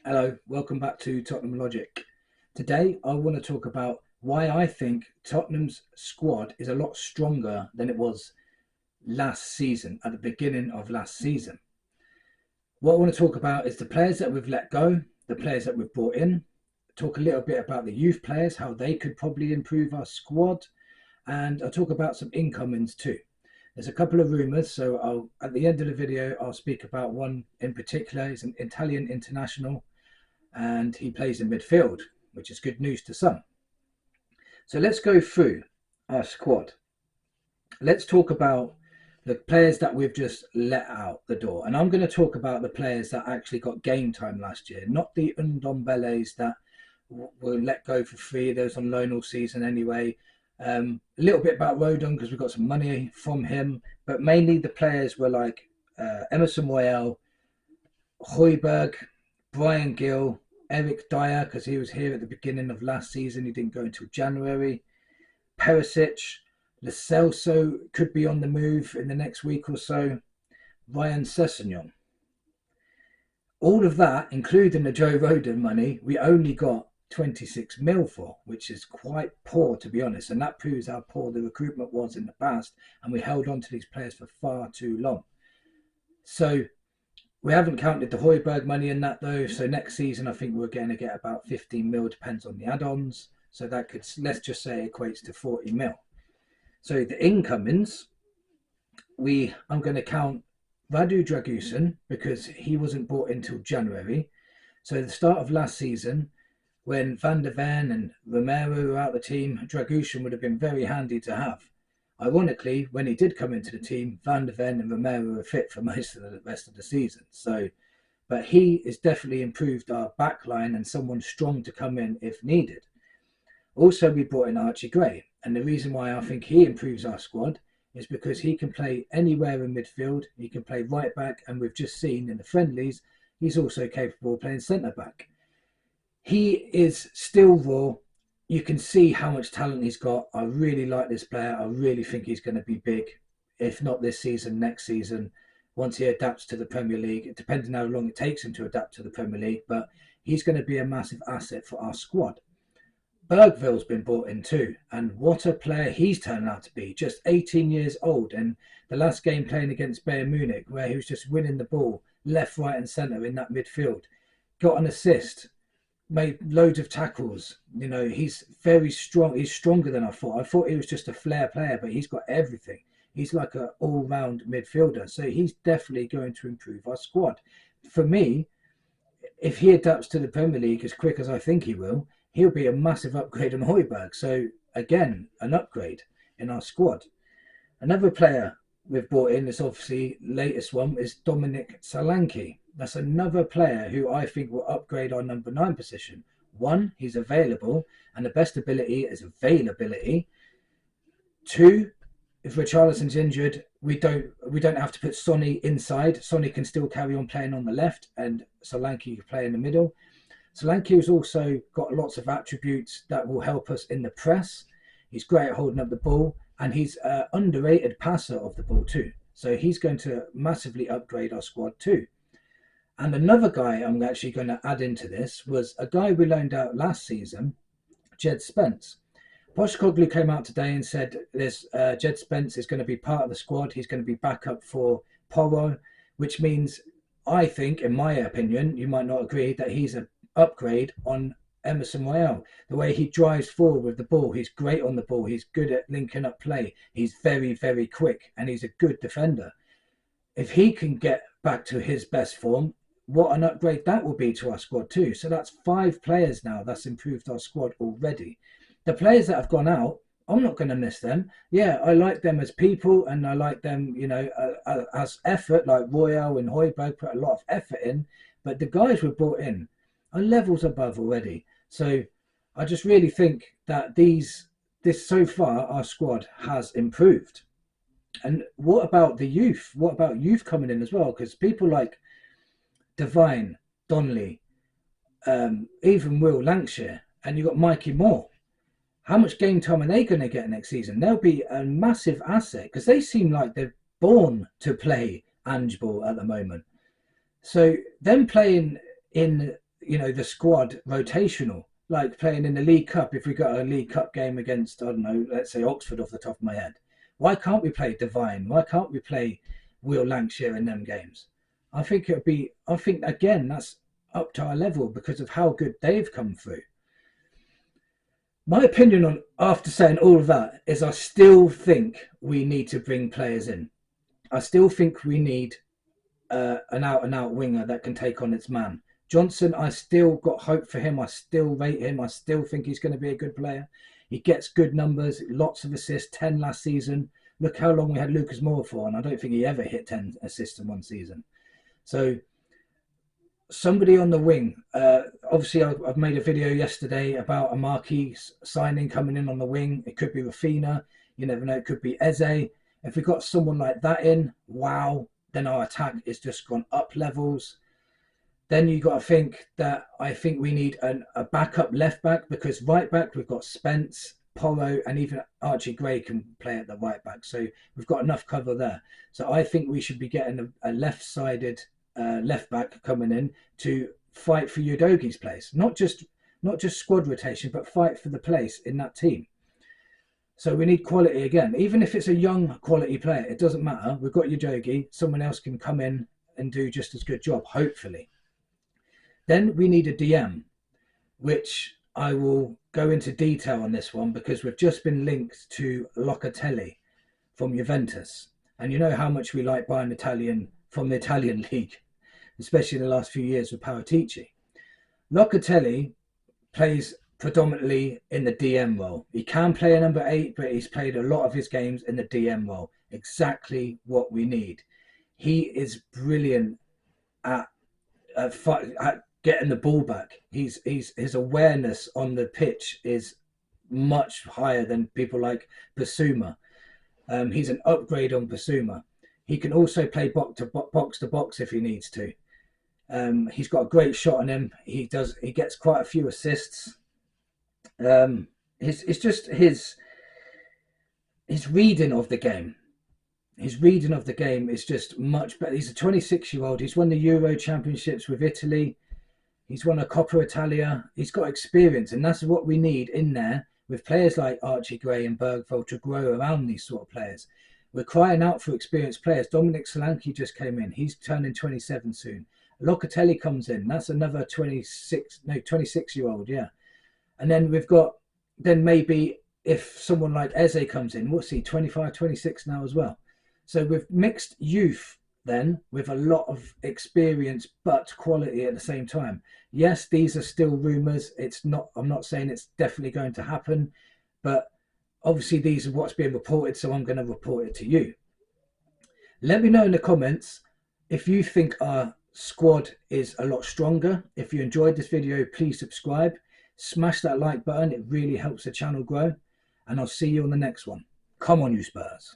Hello, welcome back to Tottenham Logic. Today I want to talk about why I think Tottenham's squad is a lot stronger than it was last season, at the beginning of last season. What I want to talk about is the players that we've let go, the players that we've brought in, talk a little bit about the youth players, how they could probably improve our squad, and I'll talk about some incomings too. There's a couple of rumours, so at the end of the video I'll speak about one in particular. He's an Italian international and he plays in midfield, which is good news to some. So let's go through our squad. Let's talk about the players that we've just let out the door. And I'm going to talk about the players that actually got game time last year, not the Ndombele's that were let go for free. Those on loan all season anyway. A little bit about Rodon because we got some money from him, but mainly the players were like Emerson Royale, Højbjerg, Brian Gill, Eric Dyer, because he was here at the beginning of last season. He didn't go until January. Perisic, Lo Celso could be on the move in the next week or so. Ryan Sessegnon. All of that, including the Joe Rodon money, we only got 26 mil for, which is quite poor, to be honest. And that proves how poor the recruitment was in the past. And we held on to these players for far too long. So we haven't counted the Højbjerg money in that though. So next season, I think we're going to get about 15 mil, depends on the add-ons. So that could, let's just say, equates to 40 mil. So the incomings, I'm going to count Radu Dragusin because he wasn't bought in until January. So at the start of last season, when Van der Ven and Romero were out the team, Dragusin would have been very handy to have. Ironically, when he did come into the team, Van der Ven and Romero were fit for most of the rest of the season. So, but he has definitely improved our back line and someone strong to come in if needed. Also, we brought in Archie Gray. And the reason why I think he improves our squad is because he can play anywhere in midfield. He can play right back. And we've just seen in the friendlies, he's also capable of playing centre back. He is still raw. You can see how much talent he's got. I really like this player. I really think he's going to be big, if not this season, next season, once he adapts to the Premier League, depending on how long it takes him to adapt to the Premier League. But he's going to be a massive asset for our squad. Bergville's been brought in too, and what a player he's turned out to be. Just 18 years old, and the last game playing against Bayern Munich, where he was just winning the ball left, right and centre in that midfield. Got an assist, made loads of tackles. You know, he's very strong. He's stronger than I thought. I thought he was just a flair player, but he's got everything. He's like an all-round midfielder. So he's definitely going to improve our squad. For me, if he adapts to the Premier League as quick as I think he will, he'll be a massive upgrade on Højbjerg. So again, an upgrade in our squad. Another player we've brought in, this obviously latest one, is Dominic Solanke. That's another player who I think will upgrade our number 9 position. One, he's available, and the best ability is availability. Two, if Richarlison's injured, we don't have to put Sonny inside. Sonny can still carry on playing on the left, and Solanke can play in the middle. Solanke has also got lots of attributes that will help us in the press. He's great at holding up the ball, and he's an underrated passer of the ball too. So he's going to massively upgrade our squad too. And another guy I'm actually going to add into this was a guy we loaned out last season, Jed Spence. Postecoglou came out today and said this Jed Spence is going to be part of the squad. He's going to be backup for Porro, which means, I think, in my opinion, you might not agree, that he's an upgrade on Emerson Royale. The way he drives forward with the ball, he's great on the ball. He's good at linking up play. He's very, very quick, and he's a good defender. If he can get back to his best form, what an upgrade that will be to our squad too. So that's 5 players now that's improved our squad already. The players that have gone out, I'm not going to miss them. Yeah, I like them as people, and I like them, you know, as effort, like Royale and Højbjerg put a lot of effort in. But the guys we brought in are levels above already. So I just really think that this so far, our squad has improved. And what about the youth? What about youth coming in as well? Because people like Devine, Donnelly, even Will Lancashire, and you've got Mikey Moore. How much game time are they going to get next season? They'll be a massive asset because they seem like they're born to play Ange ball at the moment. So them playing in the squad rotational, like playing in the League Cup. If we got a League Cup game against, I don't know, let's say Oxford off the top of my head, why can't we play Devine? Why can't we play Will Lancashire in them games? I think again, that's up to our level because of how good they've come through. My opinion on, after saying all of that, is I still think we need to bring players in. I still think we need an out-and-out winger that can take on its man. Johnson, I still got hope for him. I still rate him. I still think he's going to be a good player. He gets good numbers, lots of assists, 10 last season. Look how long we had Lucas Moore for, and I don't think he ever hit 10 assists in one season. So somebody on the wing. Obviously, I've made a video yesterday about a marquee signing coming in on the wing. It could be Rafina. You never know. It could be Eze. If we got someone like that in, wow, then our attack is just gone up levels. Then you got to think that I think we need a backup left back, because right back we've got Spence, Porro, and even Archie Gray can play at the right back. So we've got enough cover there. So I think we should be getting a left-sided left back coming in to fight for Udogi's place. Not just squad rotation, but fight for the place in that team. So we need quality again. Even if it's a young quality player, it doesn't matter. We've got Udogi. Someone else can come in and do just as good job, hopefully. Then we need a DM, which I will go into detail on this one because we've just been linked to Locatelli from Juventus. And you know how much we like buying Italian from the Italian league, especially in the last few years with Paratici. Locatelli plays predominantly in the DM role. He can play a number 8, but he's played a lot of his games in the DM role. Exactly what we need. He is brilliant at getting the ball back. His awareness on the pitch is much higher than people like Basuma. He's an upgrade on Basuma. He can also play box to box if he needs to. He's got a great shot on him. He gets quite a few assists. It's just his reading of the game. His reading of the game is just much better. He's a 26-year-old. He's won the Euro Championships with Italy. He's won a Coppa Italia. He's got experience, and that's what we need in there with players like Archie Gray and Bergveld to grow around these sort of players. We're crying out for experienced players. Dominic Solanke just came in. He's turning 27 soon. Locatelli comes in. That's another 26-year-old, yeah. And then we've got, then maybe if someone like Eze comes in, what's he, 25, 26 now as well. So we've mixed youth then with a lot of experience but quality at the same time. Yes, these are still rumours. I'm not saying it's definitely going to happen, but obviously these are what's being reported, so I'm going to report it to you. Let me know in the comments if you think our squad is a lot stronger. If you enjoyed this video, please subscribe. Smash that like button. It really helps the channel grow. And I'll see you on the next one. Come on, you Spurs.